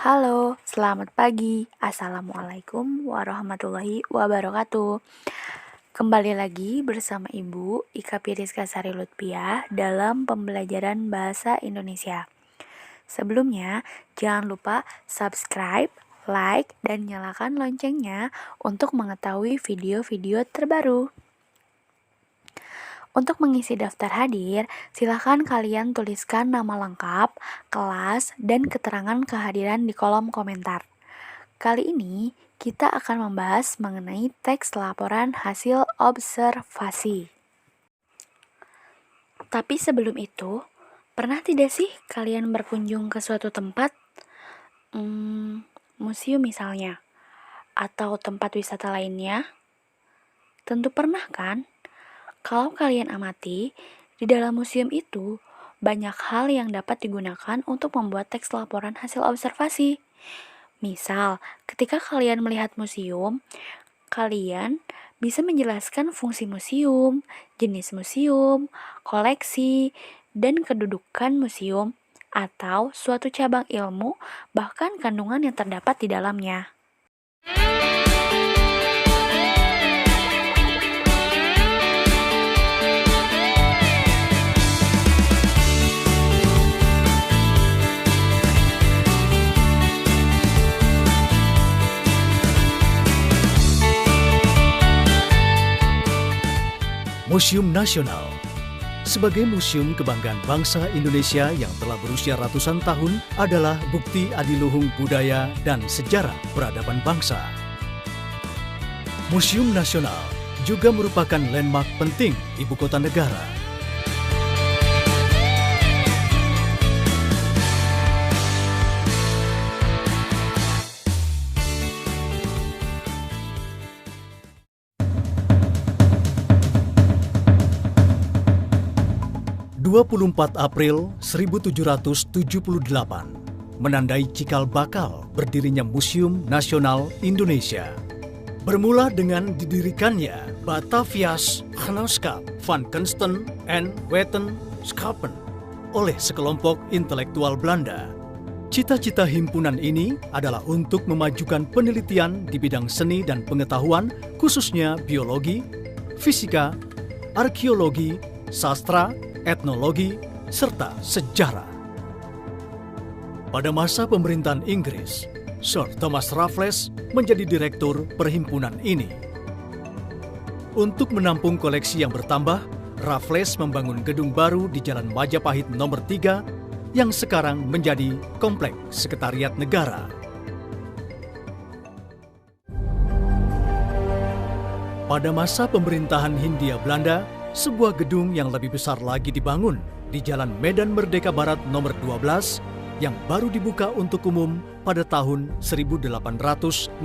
Halo, selamat pagi. Assalamualaikum warahmatullahi wabarakatuh. Kembali lagi bersama Ibu Ika Piriska Sari Lutfiah dalam pembelajaran Bahasa Indonesia. Sebelumnya, jangan lupa subscribe, like, dan nyalakan loncengnya untuk mengetahui video-video terbaru. Untuk mengisi daftar hadir, silakan kalian tuliskan nama lengkap, kelas, dan keterangan kehadiran di kolom komentar. Kali ini, kita akan membahas mengenai teks laporan hasil observasi. Tapi sebelum itu, pernah tidak sih kalian berkunjung ke suatu tempat? Museum misalnya, atau tempat wisata lainnya? Tentu pernah kan? Kalau kalian amati, di dalam museum itu banyak hal yang dapat digunakan untuk membuat teks laporan hasil observasi. Misal, ketika kalian melihat museum, kalian bisa menjelaskan fungsi museum, jenis museum, koleksi, dan kedudukan museum, atau suatu cabang ilmu, bahkan kandungan yang terdapat di dalamnya. Museum Nasional sebagai museum kebanggaan bangsa Indonesia yang telah berusia ratusan tahun adalah bukti adiluhung budaya dan sejarah peradaban bangsa. Museum Nasional juga merupakan landmark penting ibu kota negara. April 1778 menandai cikal bakal berdirinya Museum Nasional Indonesia. Bermula dengan didirikannya Batavia's Genootschap van Kunsten en Wetenschappen oleh sekelompok intelektual Belanda. Cita-cita himpunan ini adalah untuk memajukan penelitian di bidang seni dan pengetahuan, khususnya biologi, fisika, arkeologi, sastra, etnologi, serta sejarah. Pada masa pemerintahan Inggris, Sir Thomas Raffles menjadi direktur perhimpunan ini. Untuk menampung koleksi yang bertambah, Raffles membangun gedung baru di Jalan Majapahit nomor 3 yang sekarang menjadi Komplek Sekretariat Negara. Pada masa pemerintahan Hindia Belanda, sebuah gedung yang lebih besar lagi dibangun di Jalan Medan Merdeka Barat nomor 12 yang baru dibuka untuk umum pada tahun 1868.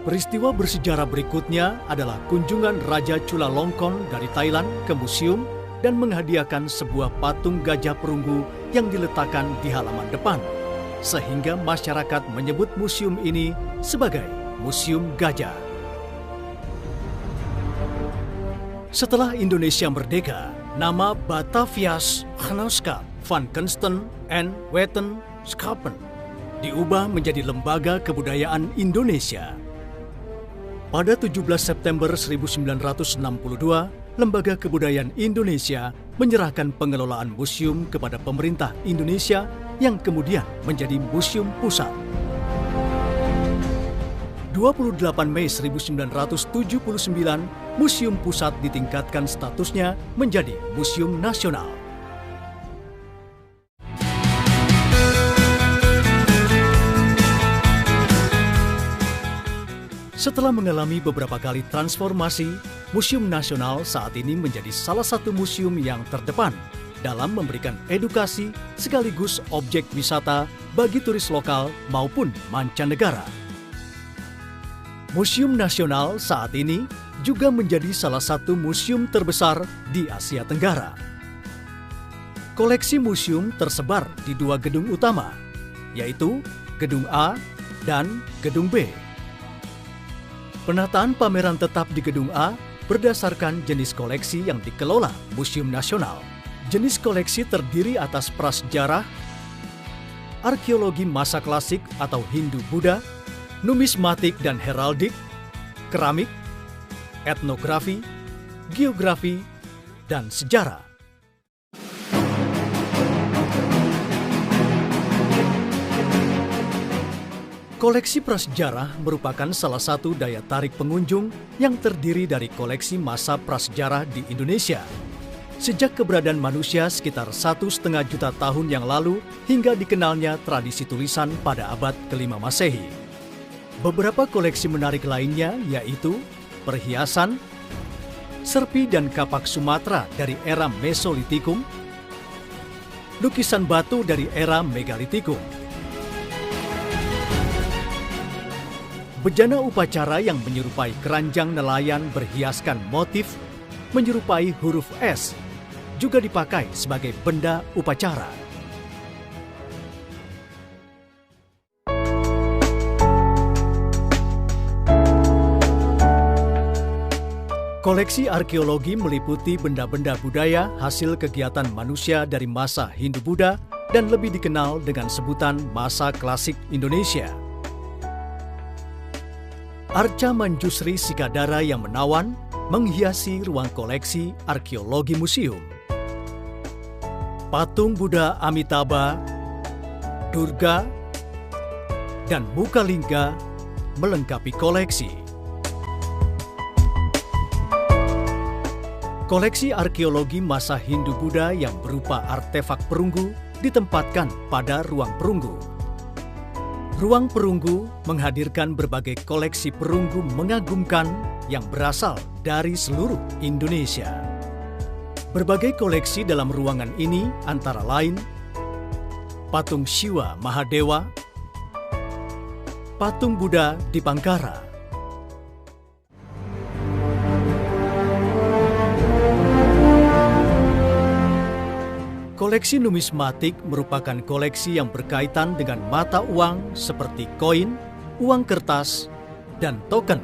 Peristiwa bersejarah berikutnya adalah kunjungan Raja Chulalongkorn dari Thailand ke museum dan menghadiahkan sebuah patung gajah perunggu yang diletakkan di halaman depan, sehingga masyarakat menyebut museum ini sebagai Museum Gajah. Setelah Indonesia merdeka, nama Batavia's Genootschap van Kunsten en Wetenschappen diubah menjadi Lembaga Kebudayaan Indonesia. Pada 17 September 1962, Lembaga Kebudayaan Indonesia menyerahkan pengelolaan museum kepada pemerintah Indonesia yang kemudian menjadi Museum Pusat. 28 Mei 1979, Museum Pusat ditingkatkan statusnya menjadi Museum Nasional. Setelah mengalami beberapa kali transformasi, Museum Nasional saat ini menjadi salah satu museum yang terdepan dalam memberikan edukasi sekaligus objek wisata bagi turis lokal maupun mancanegara. Museum Nasional saat ini juga menjadi salah satu museum terbesar di Asia Tenggara. Koleksi museum tersebar di 2 gedung utama, yaitu Gedung A dan Gedung B. Penataan pameran tetap di Gedung A berdasarkan jenis koleksi yang dikelola Museum Nasional. Jenis koleksi terdiri atas prasejarah, arkeologi masa klasik atau Hindu-Buddha, numismatik dan heraldik, keramik, etnografi, geografi, dan sejarah. Koleksi prasejarah merupakan salah satu daya tarik pengunjung yang terdiri dari koleksi masa prasejarah di Indonesia. Sejak keberadaan manusia sekitar 1,5 juta tahun yang lalu hingga dikenalnya tradisi tulisan pada abad ke-5 Masehi. Beberapa koleksi menarik lainnya yaitu perhiasan, serpi dan kapak Sumatera dari era Mesolitikum, lukisan batu dari era Megalitikum, bejana upacara yang menyerupai keranjang nelayan berhiaskan motif menyerupai huruf S juga dipakai sebagai benda upacara. Koleksi arkeologi meliputi benda-benda budaya hasil kegiatan manusia dari masa Hindu-Buddha dan lebih dikenal dengan sebutan masa klasik Indonesia. Arca Manjusri Sikadara yang menawan menghiasi ruang koleksi arkeologi museum. Patung Buddha Amitabha, Durga, dan Mukalingga melengkapi koleksi. Koleksi arkeologi masa Hindu-Buddha yang berupa artefak perunggu ditempatkan pada ruang perunggu. Ruang perunggu menghadirkan berbagai koleksi perunggu mengagumkan yang berasal dari seluruh Indonesia. Berbagai koleksi dalam ruangan ini antara lain patung Shiva Mahadewa, patung Buddha Dipangkara, koleksi numismatik merupakan koleksi yang berkaitan dengan mata uang seperti koin, uang kertas, dan token.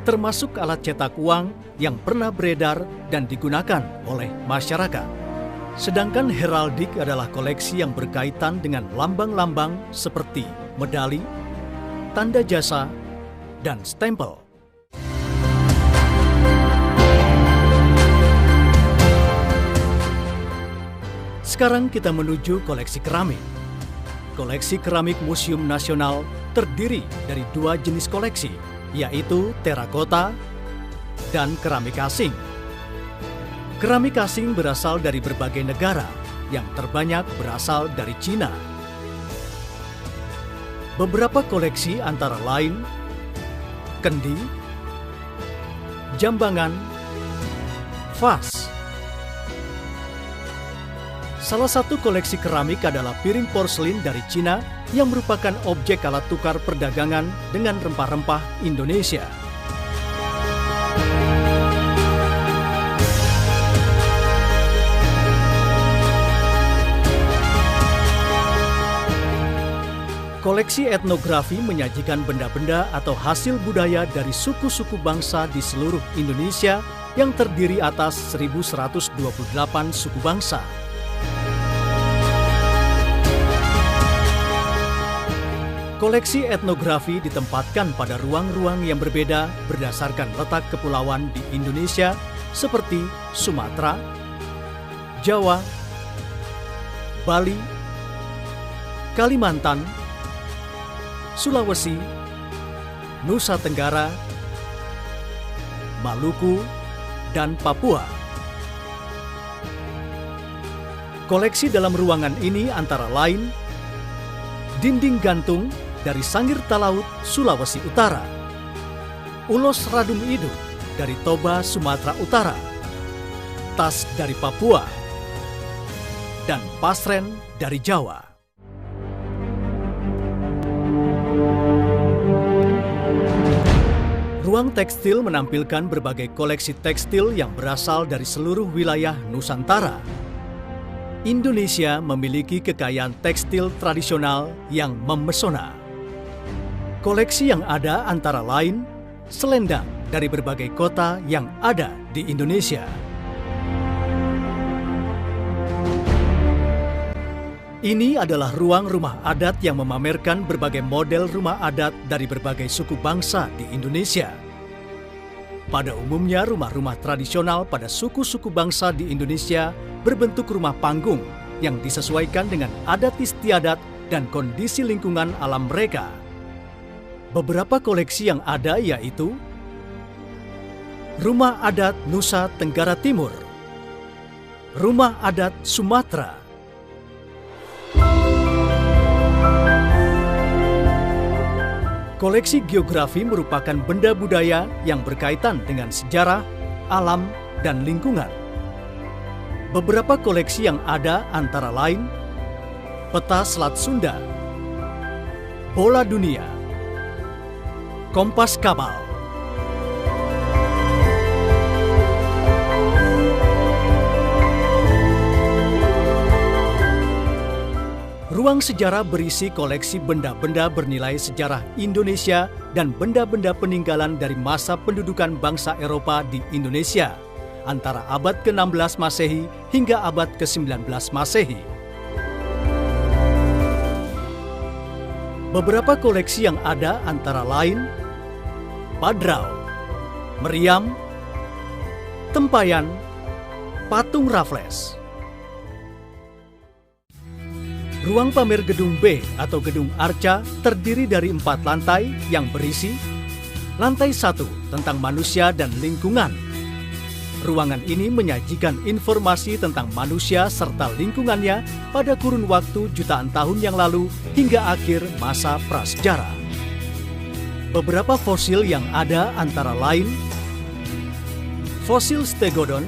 Termasuk alat cetak uang yang pernah beredar dan digunakan oleh masyarakat. Sedangkan heraldik adalah koleksi yang berkaitan dengan lambang-lambang seperti medali, tanda jasa, dan stempel. Sekarang kita menuju koleksi keramik. Koleksi keramik Museum Nasional terdiri dari 2 jenis koleksi, yaitu terakota dan keramik asing. Keramik asing berasal dari berbagai negara, yang terbanyak berasal dari Cina. Beberapa koleksi antara lain kendi, jambangan, vas. Salah satu koleksi keramik adalah piring porselin dari Cina yang merupakan objek alat tukar perdagangan dengan rempah-rempah Indonesia. Koleksi etnografi menyajikan benda-benda atau hasil budaya dari suku-suku bangsa di seluruh Indonesia yang terdiri atas 1.128 suku bangsa. Koleksi etnografi ditempatkan pada ruang-ruang yang berbeda berdasarkan letak kepulauan di Indonesia seperti Sumatera, Jawa, Bali, Kalimantan, Sulawesi, Nusa Tenggara, Maluku, dan Papua. Koleksi dalam ruangan ini antara lain dinding gantung dari Sangir Talaut, Sulawesi Utara, ulos radum idu dari Toba, Sumatera Utara, tas dari Papua, dan pasren dari Jawa. Ruang tekstil menampilkan berbagai koleksi tekstil yang berasal dari seluruh wilayah Nusantara. Indonesia memiliki kekayaan tekstil tradisional yang memesona. Koleksi yang ada antara lain selendang dari berbagai kota yang ada di Indonesia. Ini adalah ruang rumah adat yang memamerkan berbagai model rumah adat dari berbagai suku bangsa di Indonesia. Pada umumnya, rumah-rumah tradisional pada suku-suku bangsa di Indonesia berbentuk rumah panggung yang disesuaikan dengan adat istiadat dan kondisi lingkungan alam mereka. Beberapa koleksi yang ada yaitu Rumah Adat Nusa Tenggara Timur, Rumah Adat Sumatera, koleksi geografi merupakan benda budaya yang berkaitan dengan sejarah, alam, dan lingkungan. Beberapa koleksi yang ada antara lain Peta Selat Sunda, Bola Dunia, Kompas Kapal, ruang sejarah berisi koleksi benda-benda bernilai sejarah Indonesia dan benda-benda peninggalan dari masa pendudukan bangsa Eropa di Indonesia antara abad ke-16 Masehi hingga abad ke-19 Masehi. Beberapa koleksi yang ada antara lain Padrau, Meriam, Tempayan, Patung Raffles. Ruang pamer gedung B atau gedung Arca terdiri dari 4 lantai yang berisi lantai 1 tentang manusia dan lingkungan. Ruangan ini menyajikan informasi tentang manusia serta lingkungannya pada kurun waktu jutaan tahun yang lalu hingga akhir masa prasejarah. Beberapa fosil yang ada antara lain fosil Stegodon,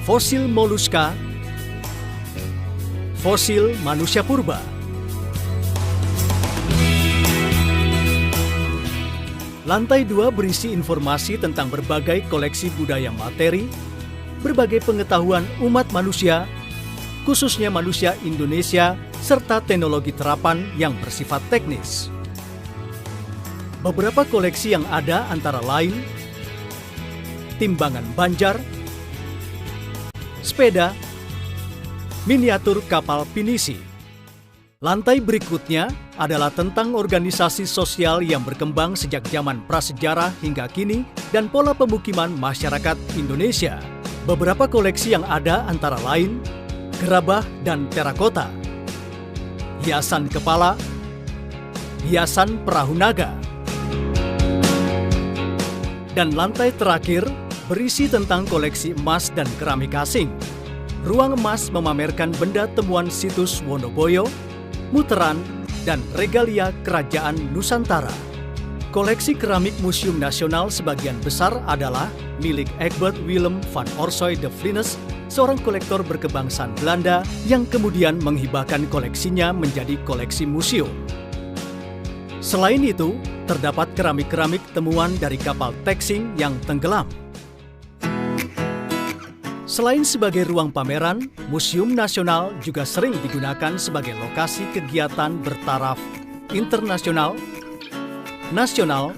fosil Moluska, fosil manusia purba. Lantai 2 berisi informasi tentang berbagai koleksi budaya materi, berbagai pengetahuan umat manusia, khususnya manusia Indonesia, serta teknologi terapan yang bersifat teknis. Beberapa koleksi yang ada antara lain timbangan banjar, sepeda, miniatur kapal pinisi. Lantai berikutnya adalah tentang organisasi sosial yang berkembang sejak zaman prasejarah hingga kini dan pola pemukiman masyarakat Indonesia. Beberapa koleksi yang ada antara lain gerabah dan terakota, hiasan kepala, hiasan perahu naga. Dan lantai terakhir berisi tentang koleksi emas dan keramik asing. Ruang emas memamerkan benda temuan situs Wonoboyo, Muteran, dan regalia Kerajaan Nusantara. Koleksi keramik Museum Nasional sebagian besar adalah milik Egbert Willem van Orsoy de Vlienes, seorang kolektor berkebangsaan Belanda yang kemudian menghibahkan koleksinya menjadi koleksi museum. Selain itu, terdapat keramik-keramik temuan dari kapal Texing yang tenggelam. Selain sebagai ruang pameran, Museum Nasional juga sering digunakan sebagai lokasi kegiatan bertaraf internasional, nasional,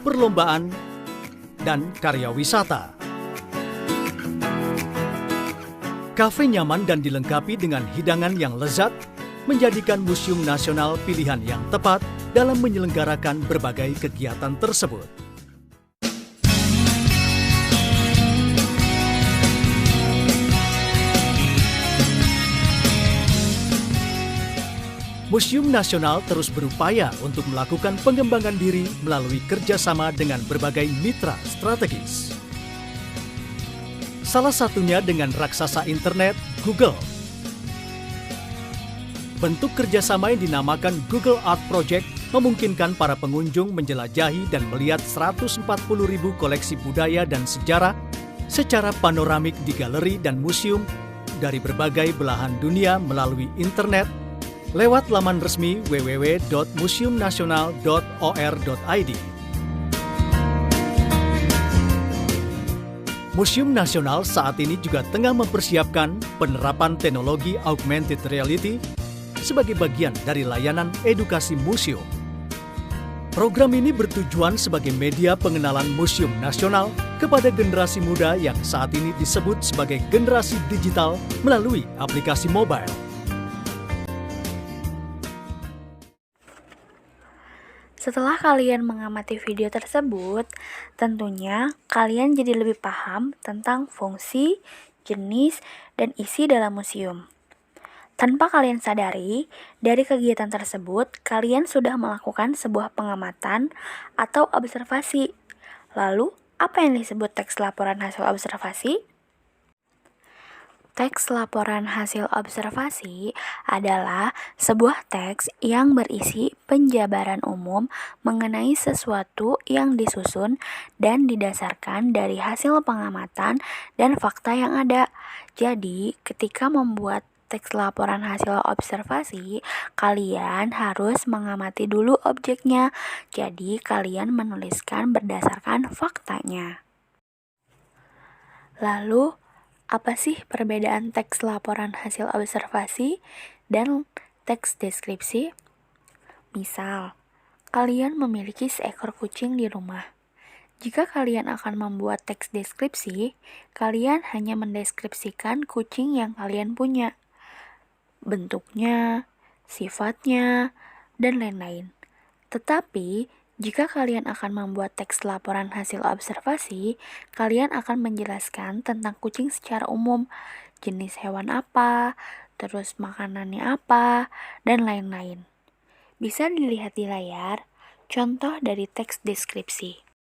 perlombaan, dan karya wisata. Kafe nyaman dan dilengkapi dengan hidangan yang lezat menjadikan Museum Nasional pilihan yang tepat dalam menyelenggarakan berbagai kegiatan tersebut. Museum Nasional terus berupaya untuk melakukan pengembangan diri melalui kerjasama dengan berbagai mitra strategis. Salah satunya dengan raksasa internet Google. Bentuk kerjasama yang dinamakan Google Art Project memungkinkan para pengunjung menjelajahi dan melihat 140.000 koleksi budaya dan sejarah secara panoramik di galeri dan museum dari berbagai belahan dunia melalui internet lewat laman resmi www.museumnasional.or.id. Museum Nasional saat ini juga tengah mempersiapkan penerapan teknologi augmented reality sebagai bagian dari layanan edukasi museum. Program ini bertujuan sebagai media pengenalan Museum Nasional kepada generasi muda yang saat ini disebut sebagai generasi digital melalui aplikasi mobile. Setelah kalian mengamati video tersebut, tentunya kalian jadi lebih paham tentang fungsi, jenis, dan isi dalam museum. Tanpa kalian sadari, dari kegiatan tersebut, kalian sudah melakukan sebuah pengamatan atau observasi. Lalu, apa yang disebut teks laporan hasil observasi? Teks laporan hasil observasi adalah sebuah teks yang berisi penjabaran umum mengenai sesuatu yang disusun dan didasarkan dari hasil pengamatan dan fakta yang ada. Jadi, ketika membuat teks laporan hasil observasi, kalian harus mengamati dulu objeknya. Jadi, kalian menuliskan berdasarkan faktanya. Lalu, apa sih perbedaan teks laporan hasil observasi dan teks deskripsi? Misal, kalian memiliki seekor kucing di rumah. Jika kalian akan membuat teks deskripsi, kalian hanya mendeskripsikan kucing yang kalian punya, bentuknya, sifatnya, dan lain-lain. Tetapi, jika kalian akan membuat teks laporan hasil observasi, kalian akan menjelaskan tentang kucing secara umum, jenis hewan apa, terus makanannya apa, dan lain-lain. Bisa dilihat di layar, contoh dari teks deskripsi.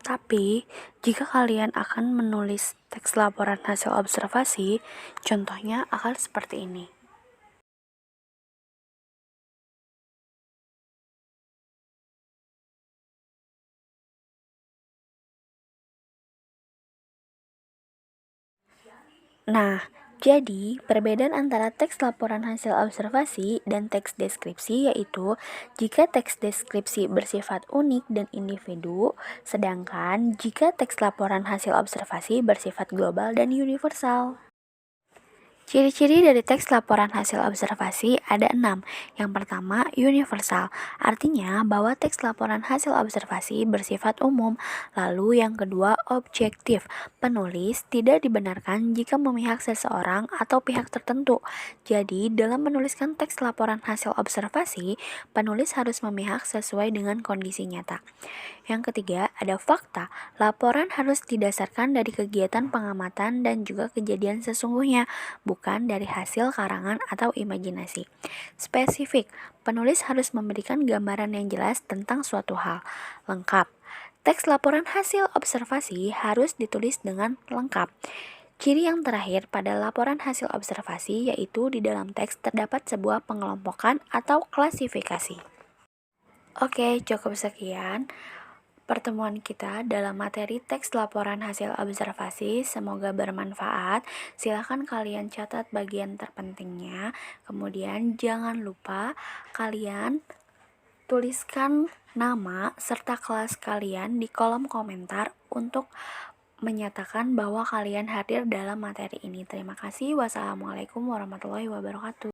Tapi, jika kalian akan menulis teks laporan hasil observasi, contohnya akan seperti ini. Nah, jadi perbedaan antara teks laporan hasil observasi dan teks deskripsi yaitu jika teks deskripsi bersifat unik dan individu, sedangkan jika teks laporan hasil observasi bersifat global dan universal. Ciri-ciri dari teks laporan hasil observasi ada 6. Yang pertama, universal. Artinya bahwa teks laporan hasil observasi bersifat umum. Lalu yang kedua, objektif. Penulis tidak dibenarkan jika memihak seseorang atau pihak tertentu. Jadi, dalam menuliskan teks laporan hasil observasi, penulis harus memihak sesuai dengan kondisi nyata. Yang ketiga, ada fakta. Laporan harus didasarkan dari kegiatan pengamatan dan juga kejadian sesungguhnya, bukan dari hasil karangan atau imajinasi. Spesifik, penulis harus memberikan gambaran yang jelas tentang suatu hal. Lengkap, teks laporan hasil observasi harus ditulis dengan lengkap. Ciri yang terakhir pada laporan hasil observasi yaitu di dalam teks terdapat sebuah pengelompokan atau klasifikasi. Oke, cukup sekian pertemuan kita dalam materi teks laporan hasil observasi. Semoga bermanfaat. Silakan kalian catat bagian terpentingnya. Kemudian jangan lupa kalian tuliskan nama serta kelas kalian di kolom komentar untuk menyatakan bahwa kalian hadir dalam materi ini. Terima kasih. Wassalamualaikum warahmatullahi wabarakatuh.